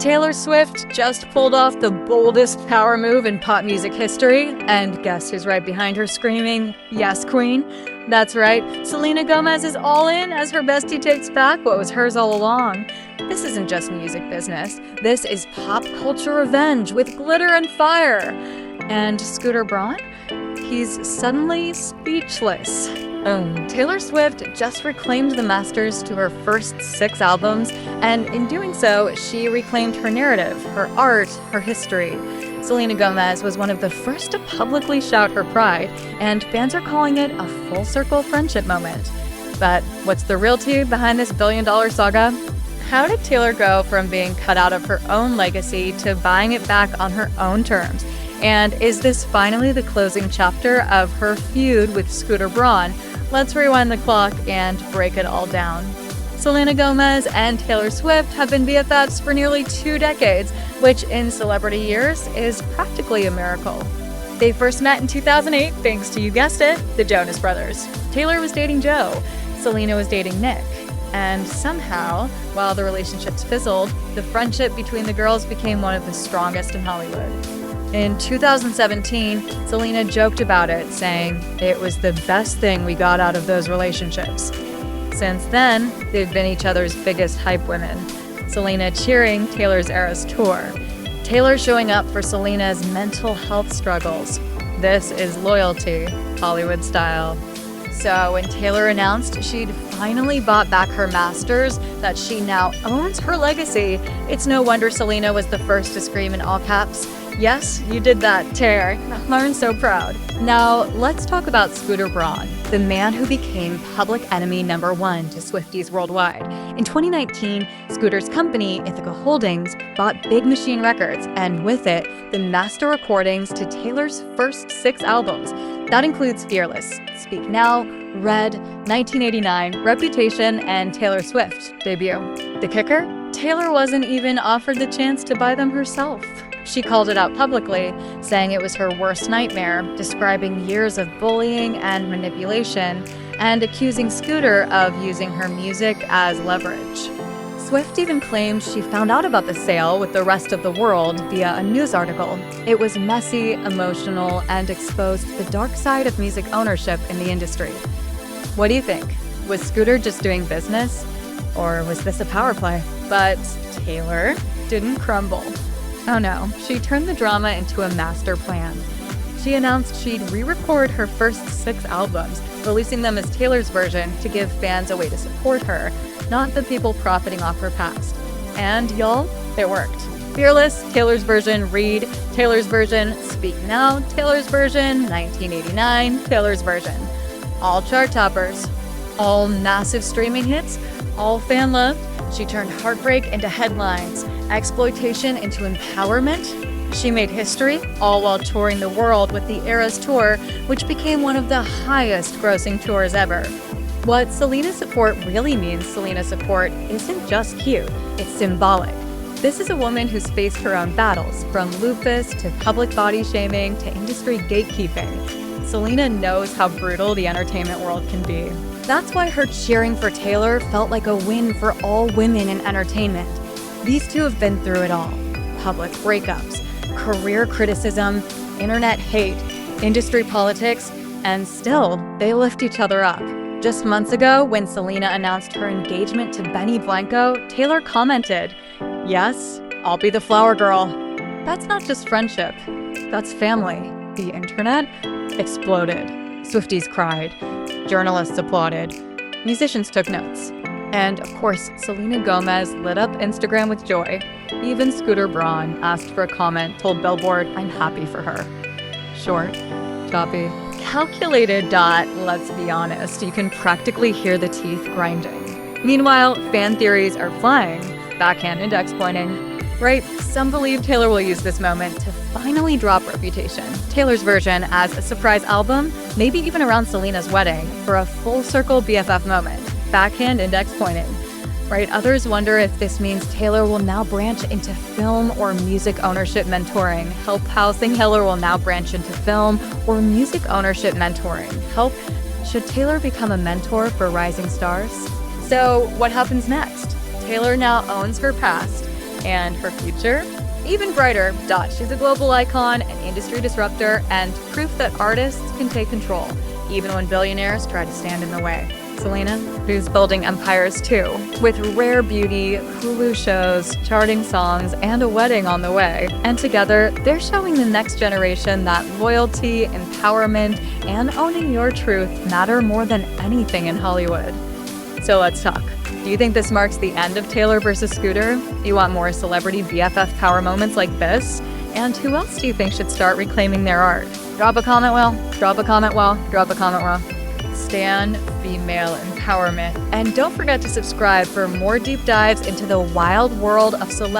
Taylor Swift just pulled off the boldest power move in pop music history, and guess who's right behind her screaming, "Yes, Queen"? That's right, Selena Gomez is all in as her bestie takes back what was hers all along. This isn't just music business. This is pop culture revenge with glitter and fire. And Scooter Braun? He's suddenly speechless. Taylor Swift just reclaimed the masters to her first 6 albums, and in doing so, she reclaimed her narrative, her art, her history. Selena Gomez was one of the first to publicly shout her pride, and fans are calling it a full-circle friendship moment. But what's the real tea behind this billion-dollar saga? How did Taylor go from being cut out of her own legacy to buying it back on her own terms? And is this finally the closing chapter of her feud with Scooter Braun? Let's rewind the clock and break it all down. Selena Gomez and Taylor Swift have been BFFs for nearly 2 decades, which in celebrity years is practically a miracle. They first met in 2008 thanks to, you guessed it, the Jonas Brothers. Taylor was dating Joe, Selena was dating Nick. And somehow, while the relationships fizzled, the friendship between the girls became one of the strongest in Hollywood. In 2017, Selena joked about it, saying, "It was the best thing we got out of those relationships." Since then, they've been each other's biggest hype women. Selena cheering Taylor's Eras tour. Taylor showing up for Selena's mental health struggles. This is loyalty, Hollywood style. So when Taylor announced she'd finally bought back her masters, that she now owns her legacy, it's no wonder Selena was the first to scream in all caps, "Yes, you did that, Taylor. I'm so proud." Now, let's talk about Scooter Braun, the man who became public enemy #1 to Swifties worldwide. In 2019, Scooter's company, Ithaca Holdings, bought Big Machine Records, and with it, the master recordings to Taylor's first 6 albums. That includes Fearless, Speak Now, Red, 1989, Reputation, and Taylor Swift debut. The kicker? Taylor wasn't even offered the chance to buy them herself. She called it out publicly, saying it was her worst nightmare, describing years of bullying and manipulation, and accusing Scooter of using her music as leverage. Swift even claimed she found out about the sale with the rest of the world via a news article. It was messy, emotional, and exposed the dark side of music ownership in the industry. What do you think? Was Scooter just doing business? Or was this a power play? But Taylor didn't crumble. Oh no, she turned the drama into a master plan. She announced she'd re-record her first 6 albums, releasing them as Taylor's version to give fans a way to support her, not the people profiting off her past. And y'all, it worked. Fearless, Taylor's version. Read, Taylor's version. Speak Now, Taylor's version. 1989, Taylor's version. All chart toppers, all massive streaming hits, all fan loved. She turned heartbreak into headlines, exploitation into empowerment. She made history, all while touring the world with the Eras Tour, which became one of the highest grossing tours ever. What Selena support really means Selena support isn't just cute, it's symbolic. This is a woman who's faced her own battles, from lupus to public body shaming to industry gatekeeping. Selena knows how brutal the entertainment world can be. That's why her cheering for Taylor felt like a win for all women in entertainment. These two have been through it all. Public breakups, career criticism, internet hate, industry politics, and still, they lift each other up. Just months ago, when Selena announced her engagement to Benny Blanco, Taylor commented, "Yes, I'll be the flower girl." That's not just friendship, that's family. The internet exploded. Swifties cried. Journalists applauded. Musicians took notes. And of course, Selena Gomez lit up Instagram with joy. Even Scooter Braun asked for a comment, told Billboard, "I'm happy for her." Short, choppy, calculated. Let's be honest, you can practically hear the teeth grinding. Meanwhile, fan theories are flying. Backhand index pointing. Right, some believe Taylor will use this moment to finally drop Reputation, Taylor's version, as a surprise album, maybe even around Selena's wedding, for a full-circle BFF moment. Backhand index pointing. Right, others wonder if this means Taylor will now branch into film or music ownership mentoring. Help Housing Taylor will now branch into film or music ownership mentoring. Help, should Taylor become a mentor for rising stars? So what happens next? Taylor now owns her past. And her future? Even brighter. She's a global icon, an industry disruptor, and proof that artists can take control, even when billionaires try to stand in the way. Selena, who's building empires too, with rare beauty, Hulu shows, charting songs, and a wedding on the way. And together, they're showing the next generation that loyalty, empowerment, and owning your truth matter more than anything in Hollywood. So let's talk. Do you think this marks the end of Taylor versus Scooter? You want more celebrity BFF power moments like this? And who else do you think should start reclaiming their art? Drop a comment well, drop a comment well, drop a comment well. Stan female empowerment. And don't forget to subscribe for more deep dives into the wild world of celebrity